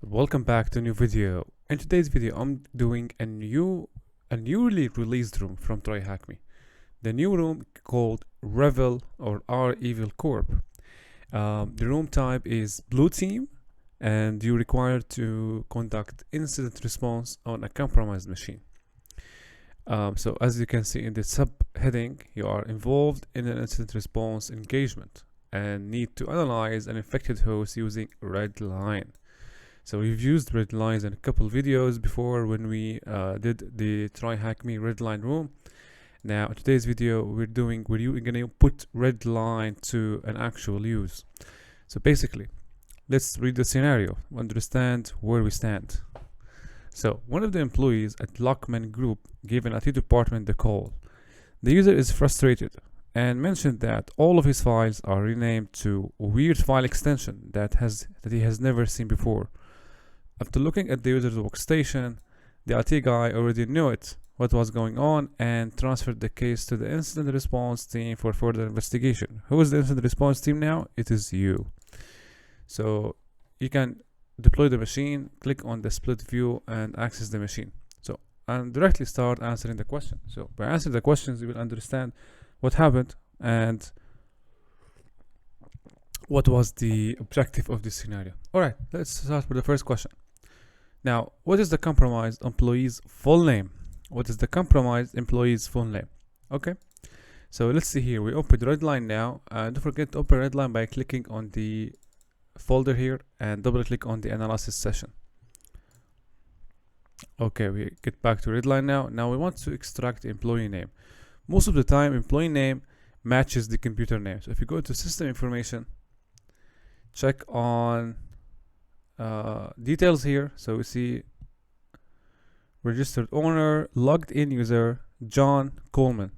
Welcome back to a new video. In today's video, I'm doing a newly released room from TryHackMe. The new room called Revil or R Evil Corp. The room type is Blue Team, and you're required to conduct incident response on a compromised machine. So as you can see in the subheading, you are involved in an incident response engagement and need to analyze an infected host using Redline. So we've used Redlines in a couple videos before when we did the TryHackMe Redline room. Now in today's video we're gonna put Redline to an actual use. So basically, let's read the scenario, understand where we stand. So one of the employees at Lockman Group gave an IT department a call. The user is frustrated and mentioned that all of his files are renamed to a weird file extension that he has never seen before. After looking at the user's workstation, the IT guy already knew what was going on and transferred the case to the incident response team for further investigation. Who is the incident response team now? It is you. So you can deploy the machine, click on the split view and access the machine. And directly start answering the question. So by answering the questions, you will understand what happened and what was the objective of this scenario. All right, let's start with the first question. Now, what is the compromised employee's full name? What is the compromised employee's full name? Okay, so let's see here. We open Redline now. Don't forget to open Redline by clicking on the folder here and double click on the analysis session. Okay, we get back to Redline now. Now we want to extract the employee name. Most of the time, employee name matches the computer name. So if you go to system information, check on details here. So we see registered owner, logged in user, John Coleman.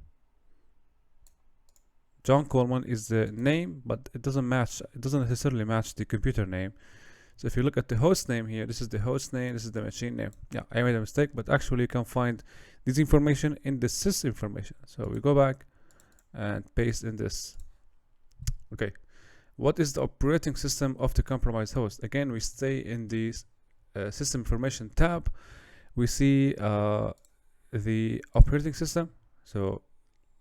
John Coleman is the name, but it doesn't necessarily match the computer name. So if you look at the host name here, this is the host name, this is the machine name. Yeah, I made a mistake, but actually you can find this information in the sys information. So we go back and paste in this. Okay, what is the operating system of the compromised host? Again, we stay in the system information tab. We see the operating system. So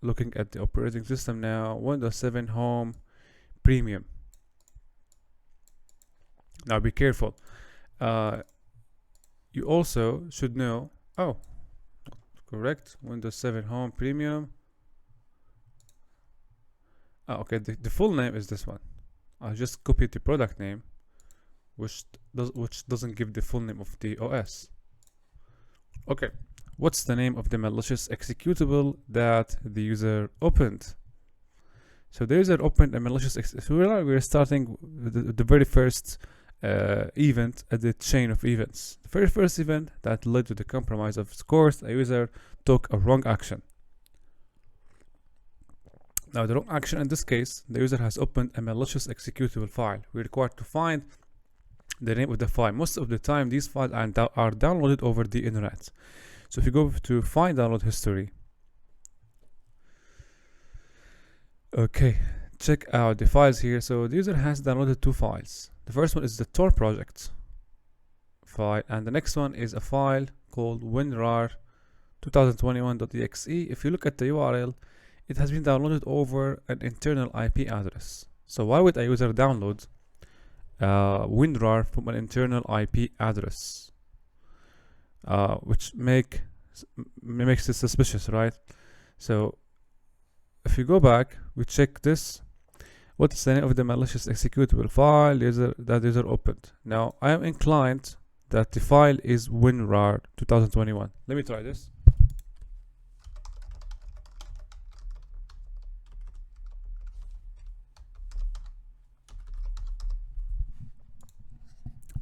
looking at the operating system now, Windows 7 Home Premium. Now be careful. You also should know, correct, Windows 7 Home Premium. Okay, the full name is this one. I just copied the product name, which doesn't give the full name of the OS. Okay, what's the name of the malicious executable that the user opened? So the user opened a malicious executable. We're starting with the very first event at the chain of events. The very first event that led to the compromise of scores, a user took a wrong action. Now the wrong action in this case, the user has opened a malicious executable file. We're required to find the name of the file. Most of the time these files are downloaded over the internet. So if you go to find download history, okay, check out the files here. So the user has downloaded two files. The first one is the Tor project file, and the next one is a file called winrar2021.exe. If you look at the URL, it has been downloaded over an internal IP address. So why would a user download WinRAR from an internal IP address? Which makes it suspicious, right? So if you go back, we check this. What is the name of the malicious executable file that user opened? Now I am inclined that the file is WinRAR 2021. Let me try this.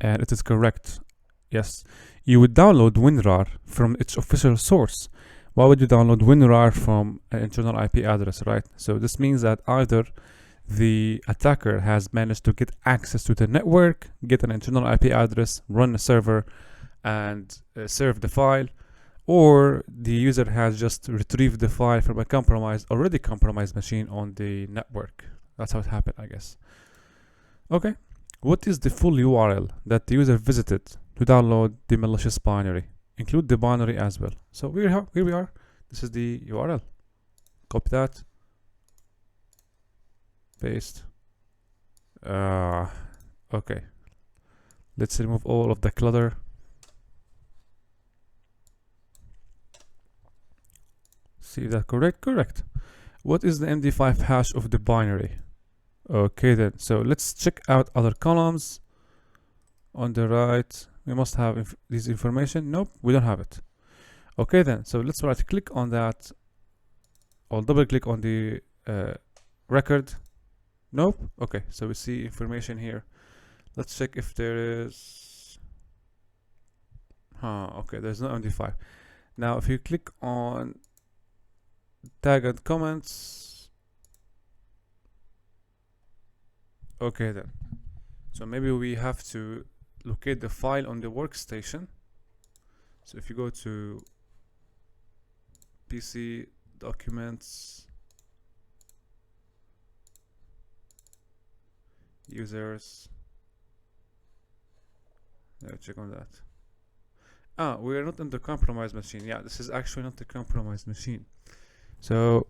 And it is correct. Yes, you would download WinRAR from its official source. Why would you download WinRAR from an internal IP address, right? So this means that either the attacker has managed to get access to the network, get an internal IP address, run a server, and serve the file, or the user has just retrieved the file from a already compromised machine on the network. That's how it happened, I guess. Okay, What is the full URL that the user visited to download the malicious binary? Include the binary as well. So here we are. This is the URL. Copy that. Paste. Okay. Let's remove all of the clutter. See that correct? Correct. What is the MD5 hash of the binary? Okay then. So let's check out other columns. On the right, we must have this information. Nope, we don't have it. Okay then. So let's right click on that. Or double click on the record. Nope. Okay. So we see information here. Let's check if there is. Okay. There's no MD5. Now, if you click on tag and comments. Okay then. So maybe we have to locate the file on the workstation. So if you go to PC documents, users, let's check on that. We are not in the compromised machine. Yeah, this is actually not the compromised machine. So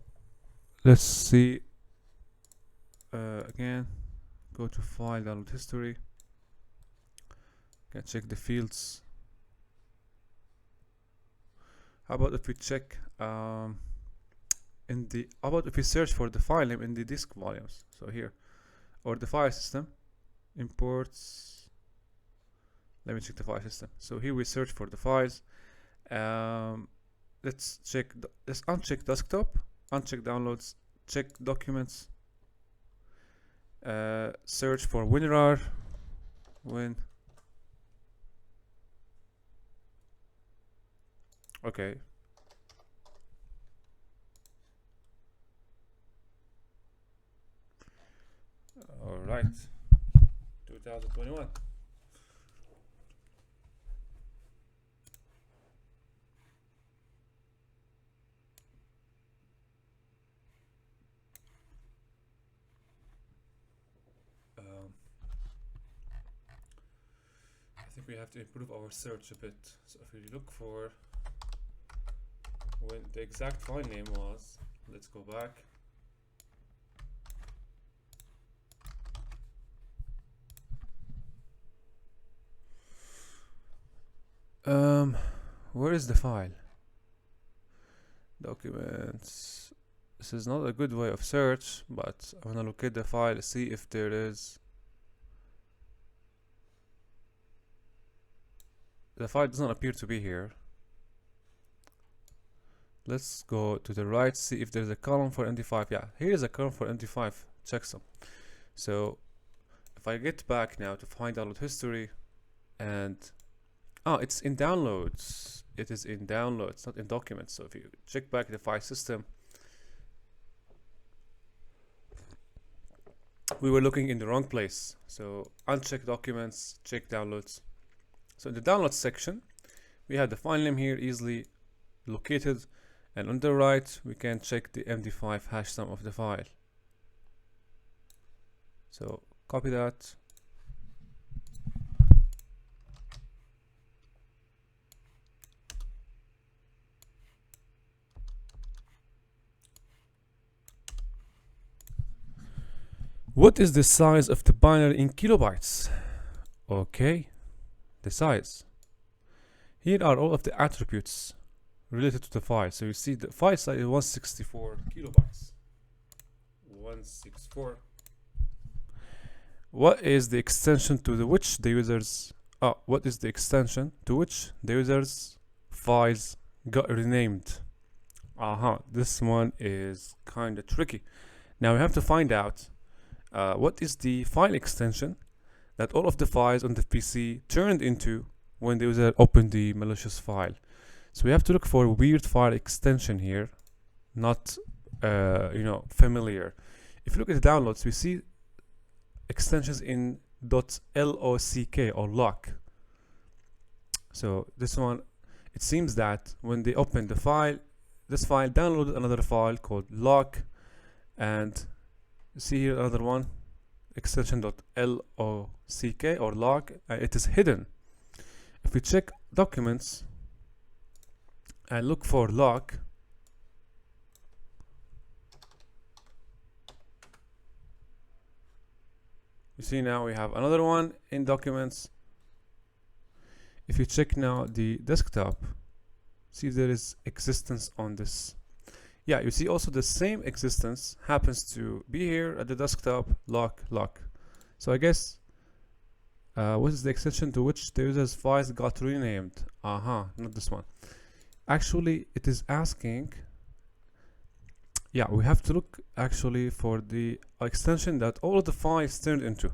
let's see again. Go to file, download history. Can check the fields. How about if we check how about if we search for the file name in the disk volumes? So here, or the file system imports. Let me check the file system. So here we search for the files. Let's check. Let's uncheck desktop, uncheck downloads, check documents. Search for WinRAR. Okay. All right. 2021. I think we have to improve our search a bit. So if we look for when the exact file name was, let's go back. Where is the file? Documents. This is not a good way of search, but I'm gonna locate the file, see if there is. The file does not appear to be here. Let's go to the right, see if there's a column for MD5. Yeah, here is a column for MD5 checksum. So if I get back now to find download history, and it's in downloads. It is in downloads, not in documents. So if you check back the file system, we were looking in the wrong place. So uncheck documents, check downloads. So in the downloads section, we have the file name here easily located, and on the right we can check the MD5 hash sum of the file. So copy that. What is the size of the binary in kilobytes? Okay, the size. Here are all of the attributes related to the file. So you see the file size is 164 kilobytes. 164. What is the extension to which the users files got renamed? This one is kind of tricky. Now we have to find out what is the file extension that all of the files on the PC turned into when the user opened the malicious file. So we have to look for a weird file extension here, not familiar. If you look at the downloads, we see extensions in .lock or lock. So this one, it seems that when they opened the file, this file downloaded another file called lock, and see here another one extension .lock or log, it is hidden. If we check documents and look for log, you see now we have another one in documents. If you check now the desktop, see there is existence on this. Yeah, you see also the same existence happens to be here at the desktop, lock. So I guess what is the extension to which the user's files got renamed? Not this one. Actually, it is asking, yeah, we have to look actually for the extension that all of the files turned into.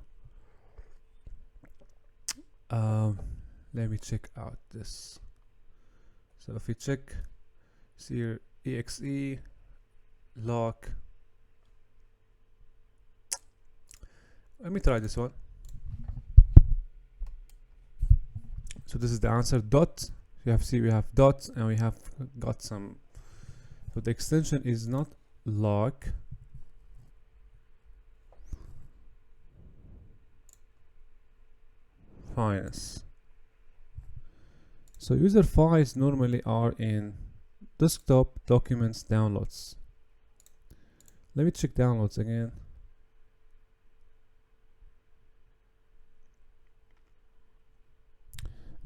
Let me check out this. So if we check, see here, exe lock. Let me try this one. So this is the answer. Dot. You have we have dot, and we have got some. So the extension is not lock. Files. So user files normally are in desktop, documents, downloads. Let me check downloads again.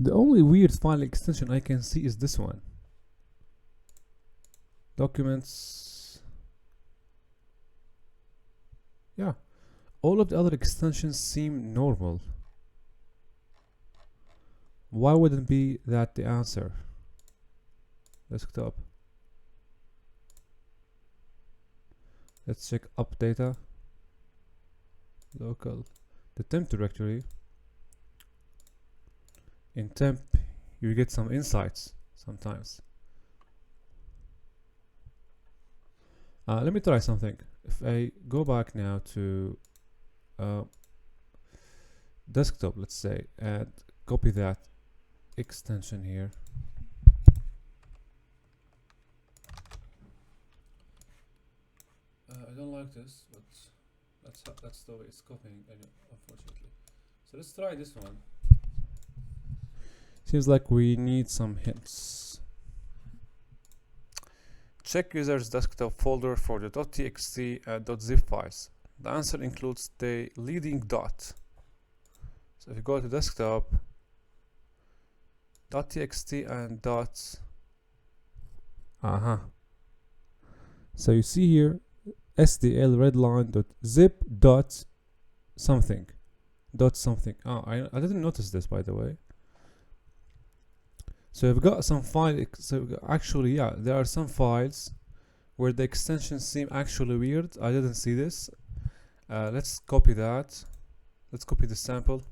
The only weird file extension I can see is this one. Documents. Yeah, all of the other extensions seem normal. Why wouldn't be that the answer? Desktop. Let's check up data. Local. The temp directory. In temp, you get some insights sometimes. Let me try something. If I go back now to desktop, let's say, and copy that extension here. I don't like this, but that's the way it's copying, unfortunately. So let's try this one. Seems like we need some hints. Check user's desktop folder for the .txt and .zip files. The answer includes the leading dot. So if you go to desktop, .txt and dots. So you see here SDL redline.zip dot something. I didn't notice this, by the way. So I've got some file. So actually, yeah, there are some files where the extensions seem actually weird. I didn't see this. Let's copy that. Let's copy the sample.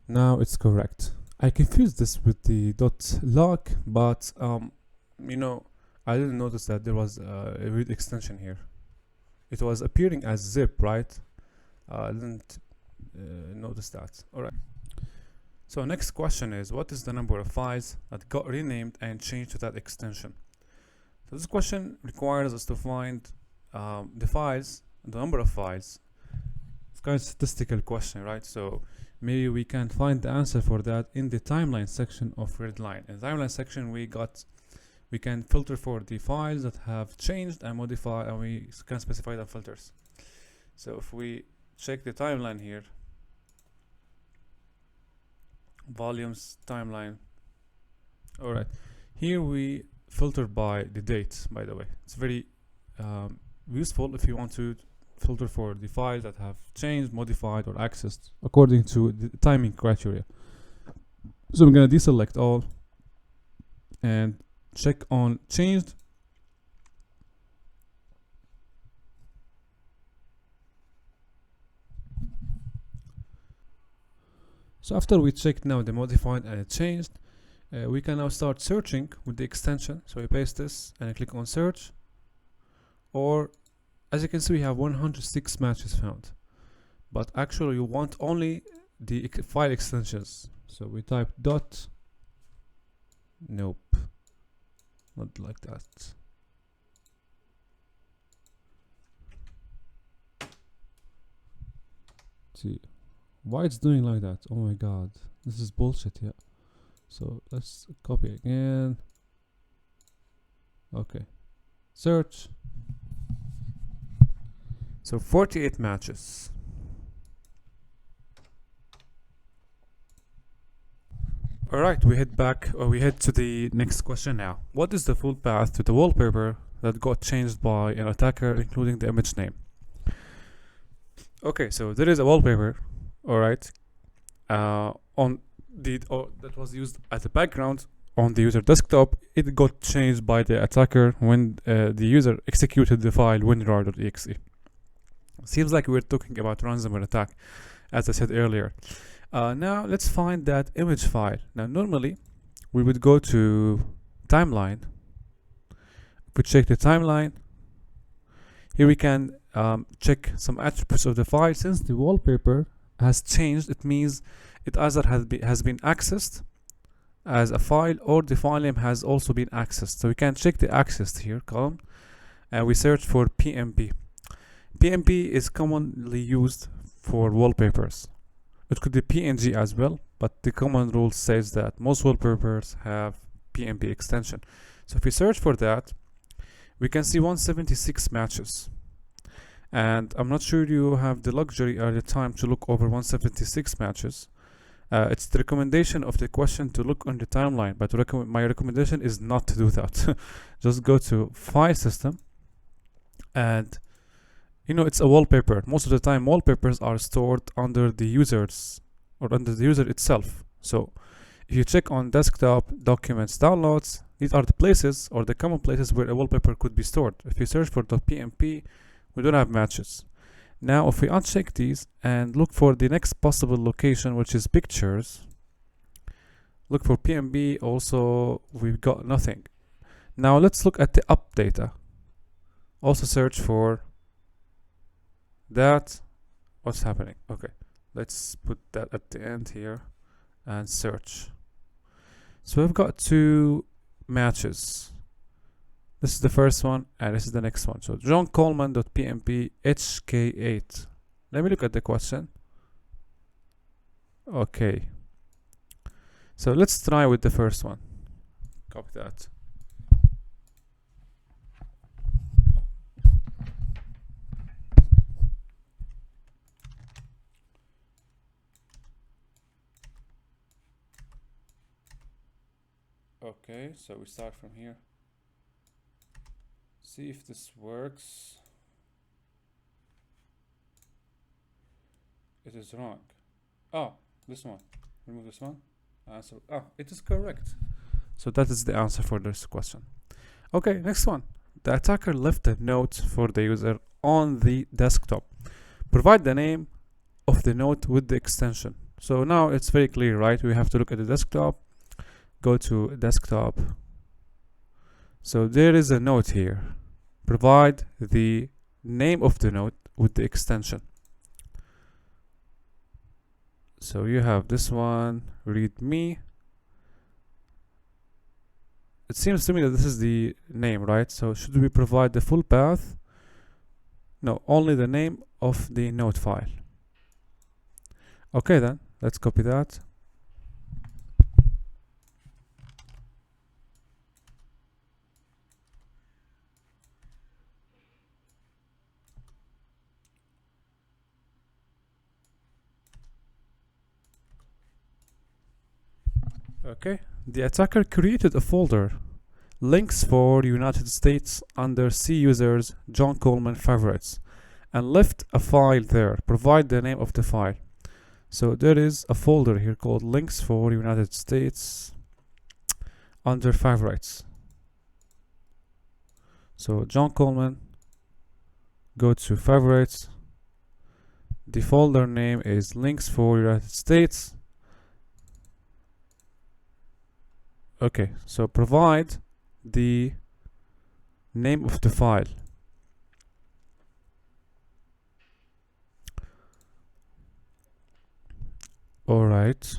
Now it's correct. I confused this with the .lock, but you know, I didn't notice that there was a weird extension here. It was appearing as zip, right? I didn't notice that. All right. So next question is, what is the number of files that got renamed and changed to that extension? So this question requires us to find the files, the number of files. It's kind of a statistical question, right? So maybe we can find the answer for that in the timeline section of Redline. In the timeline section, we can filter for the files that have changed and modify, and we can specify the filters. So if we check the timeline here, volumes, timeline. All right, here we filter by the date, by the way. It's very useful if you want to filter for the files that have changed, modified, or accessed according to the timing criteria. So I'm going to deselect all and check on changed. So after we checked now the modified and it changed, we can now start searching with the extension. So we paste this and I click on search. or as you can see we have 106 matches found, but actually you want only the file extensions. So we type dot, nope, not like that. See why it's doing like that. Oh my god, this is bullshit. Yeah, so let's copy again. Okay, search. So 48 matches. Alright, we head back, or we head to the next question now. What is the full path to the wallpaper that got changed by an attacker, including the image name? Okay, so there is a wallpaper, alright, on the, that was used as a background on the user desktop. It got changed by the attacker when the user executed the file winrar.exe. Seems like we're talking about ransomware attack, as I said earlier. Now let's find that image file. Now normally we would go to timeline. If we check the timeline, here we can check some attributes of the file. Since the wallpaper has changed, it means it either has been accessed as a file, or the file name has also been accessed. So we can check the accessed here column, and we search for PMP. PMP is commonly used for wallpapers. It could be PNG as well, but the common rule says that most wallpapers have PMP extension. So if we search for that, we can see 176 matches. And I'm not sure you have the luxury or the time to look over 176 matches. It's the recommendation of the question to look on the timeline, but my recommendation is not to do that. Just go to File System, and you know, it's a wallpaper. Most of the time wallpapers are stored under the users or under the user itself. So if you check on desktop, documents, downloads, these are the places or the common places where a wallpaper could be stored. If you search for .pmp, we don't have matches. Now if we uncheck these and look for the next possible location, which is pictures, look for PMB, also we've got nothing. Now let's look at the up data. Also search for that. What's happening? Okay, let's put that at the end here and search. So we've got two matches. This is the first one and this is the next one. So John Coleman.pmp HK8. Let me look at the question. Okay, so let's try with the first one. Copy that. Okay, so we start from here. See if this works. It is wrong. Oh, this one. Remove this one. Answer. Oh, it is correct. So that is the answer for this question. Okay, next one. The attacker left a note for the user on the desktop. Provide the name of the note with the extension. So now it's very clear, right? We have to look at the desktop. Go to desktop. So there is a note here. Provide the name of the note with the extension. So you have this one, readme. It seems to me that this is the name, right? So should we provide the full path? No, only the name of the note file. Okay then, let's copy that. Okay, the attacker created a folder, links for United States, under C users John Coleman favorites, and left a file there. Provide the name of the file. So there is a folder here called links for United States under favorites. So John Coleman, go to favorites. The folder name is links for United States. Okay, so provide the name of the file. All right.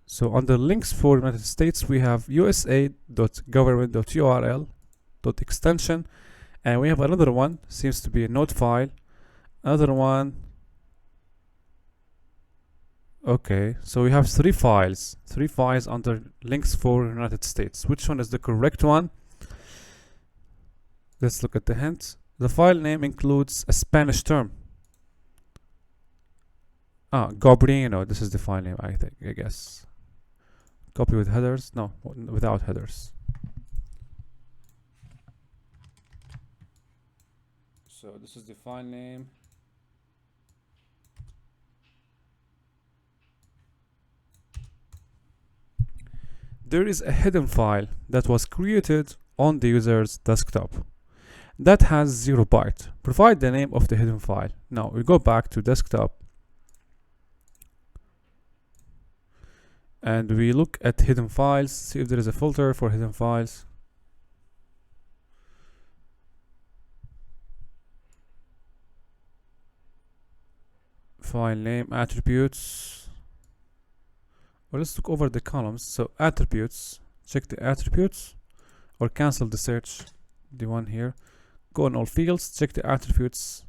So under links for United States, we have usa.government.url.extension, and we have another one, seems to be a node file. Another one. Okay, so we have three files under links for United States. Which one is the correct one? Let's look at the hint. The file name includes a Spanish term. Gobrino, this is the file name, I guess. Copy with headers? No, without headers. So this is the file name. There is a hidden file that was created on the user's desktop that has 0 byte. Provide the name of the hidden file. Now we go back to desktop and we look at hidden files, see if there is a filter for hidden files. File name, attributes. Well, let's look over the columns. So attributes, check the attributes or cancel the search, the one here. Go on all fields, check the attributes.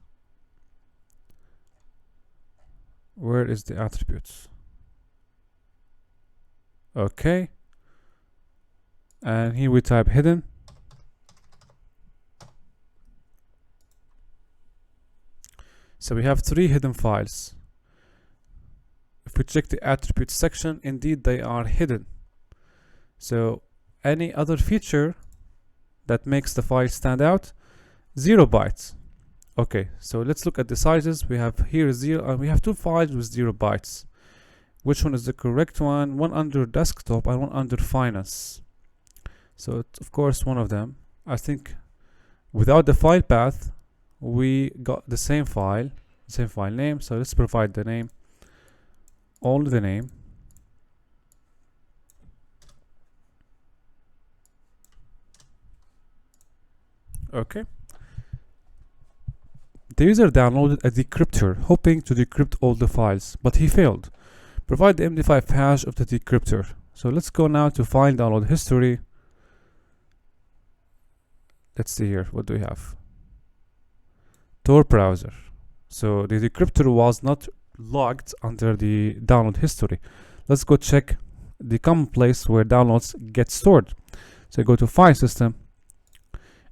Where is the attributes? Okay, and here we type hidden. So we have 3 hidden files. If we check the attributes section, indeed they are hidden. So any other feature that makes the file stand out, 0 bytes. Okay, so let's look at the sizes. We have here 0 and we have 2 files with 0 bytes. Which one is the correct one? One under desktop and one under finance. So it's of course one of them. I think without the file path we got the same file name. So let's provide the name, only the name. Okay. The user downloaded a decryptor hoping to decrypt all the files, but he failed. Provide the MD5 hash of the decryptor. So let's go now to file download history. Let's see here, what do we have? Tor browser. So the decryptor was not logged under the download history. Let's go check the common place where downloads get stored. So go to file system,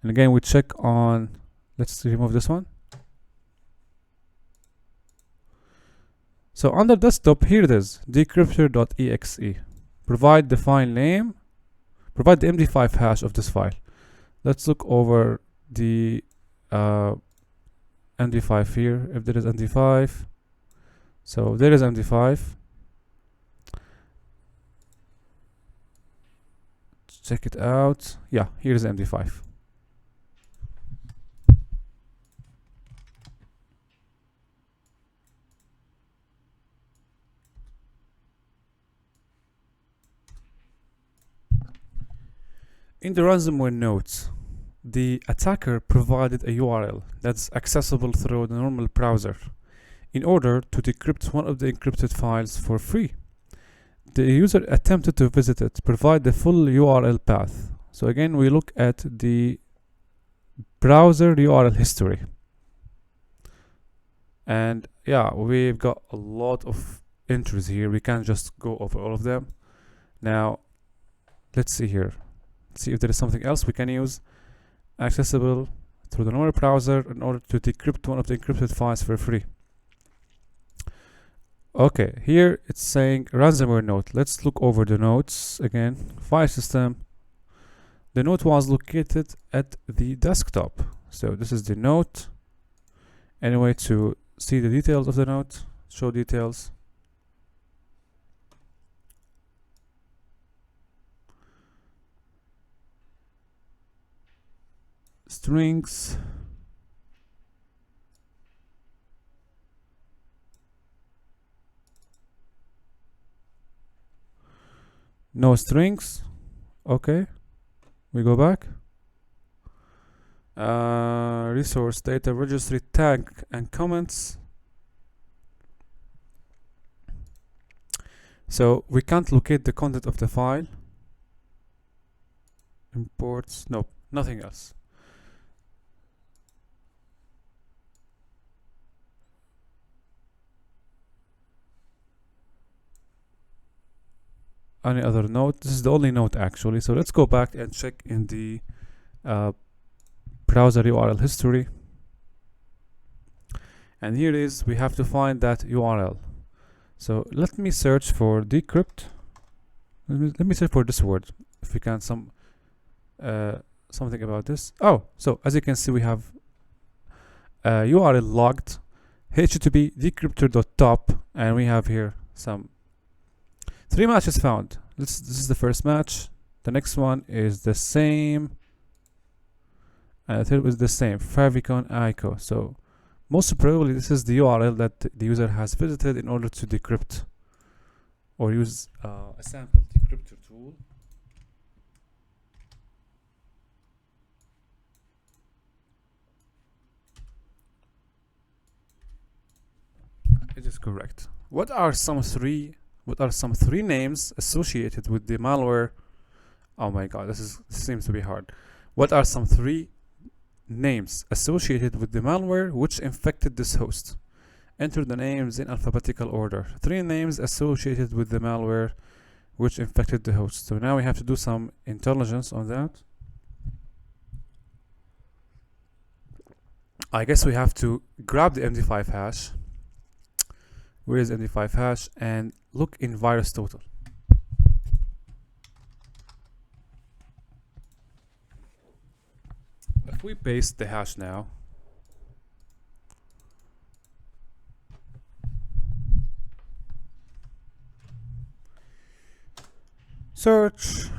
and again we check on, let's remove this one. So under desktop, here it is, decryptor.exe. Provide the file name, provide the MD5 hash of this file. Let's look over the MD5 here, if there is MD5. So there is MD5. Check it out. Yeah, here's MD5. In the ransomware notes, the attacker provided a URL that's accessible through the normal browser in order to decrypt one of the encrypted files for free. The user attempted to visit it, provide the full URL path. So again, we look at the browser URL history. And yeah, we've got a lot of entries here. We can't just go over all of them. Now, let's see here. See if there is something else we can use. Accessible through the normal browser in order to decrypt one of the encrypted files for free. Okay, here it's saying ransomware note. Let's look over the notes again. File system. The note was located at the desktop. So this is the note. Anyway, to see the details of the note, show details. Strings. No strings. Okay, we go back. Resource data registry tag and comments. So we can't locate the content of the file. Imports, nope, nothing else. Any other note? This is the only note actually. So let's go back and check in the browser URL history. And here is, we have to find that URL. So let me search for decrypt. Let me search for this word. If we can something about this. Oh, so as you can see, we have URL logged http decryptor.top, and we have here some 3 matches found. This is the first match. The next one is the same, and the third is the same, favicon ICO. So most probably this is the URL that the user has visited in order to decrypt or use a sample decryptor tool. It is correct. What are some three names associated with the malware? Oh my god, this seems to be hard. What are some 3 names associated with the malware which infected this host? Enter the names in alphabetical order. 3 names associated with the malware which infected the host. So now we have to do some intelligence on that. I guess we have to grab the MD5 hash. Where is MD5 hash? And look in virus total. If we paste the hash now, search,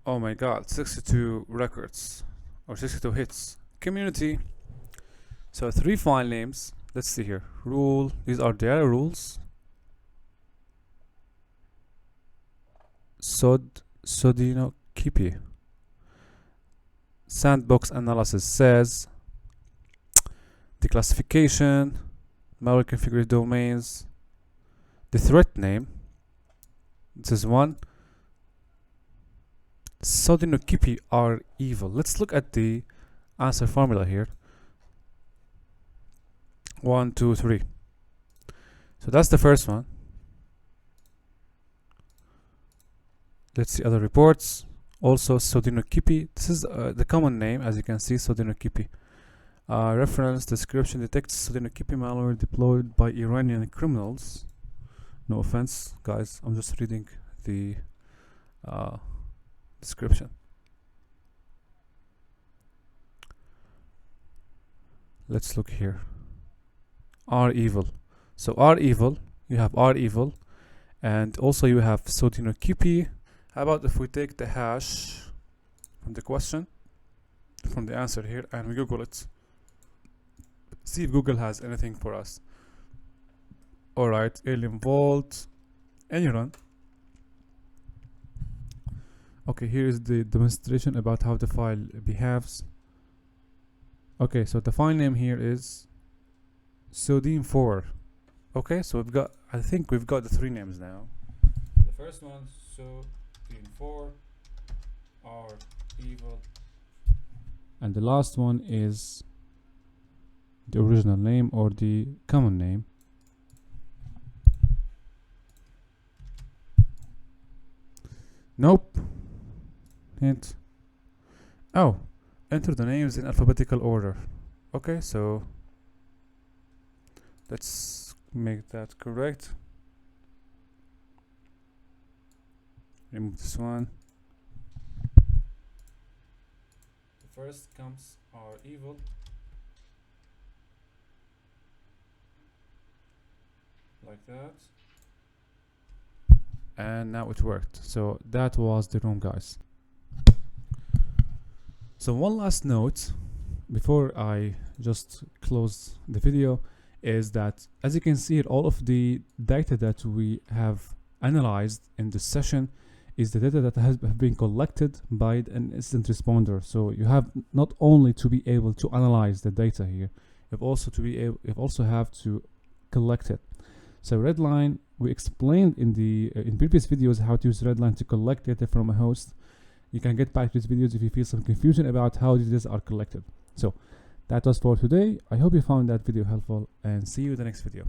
oh my god, 62 records or 62 hits. Community. So 3 file names. Let's see here. Rule. These are their rules. Sodinokibi. Sandbox analysis says the classification, malware configured domains, the threat name. This is one. Sodinokibi are evil. Let's look at the answer formula here. 1, 2, 3. So that's the first one. Let's see other reports. Also Sodinokibi. This is the common name, as you can see, Sodinokibi. Reference description detects Sodinokibi malware deployed by Iranian criminals. No offense, guys. I'm just reading the description. Let's look here. R evil. So R evil, you have R evil, and also you have Sodinokibi. How about if we take the hash from the question, from the answer here, and we Google it? See if Google has anything for us. Alright, Alien Vault, and you run. Okay, here is the demonstration about how the file behaves. Okay, so the file name here is Sodin4. Okay, so I think we've got the 3 names now. The first one, Sodin4, R evil, and the last one is the original name or the common name. Nope. Hint. Oh, enter the names in alphabetical order. Okay, so let's make that correct. Remove this one. The first comes are evil. Like that. And now it worked. So that was the room, guys. So one last note before I just close the video is that, as you can see here, all of the data that we have analyzed in this session is the data that has been collected by an incident responder. So you have not only to be able to analyze the data here, you also have to collect it. So Redline we explained in the in previous videos how to use Redline to collect data from a host. You can get back to these videos if you feel some confusion about how data are collected. So that was for today. I hope you found that video helpful, and see you in the next video.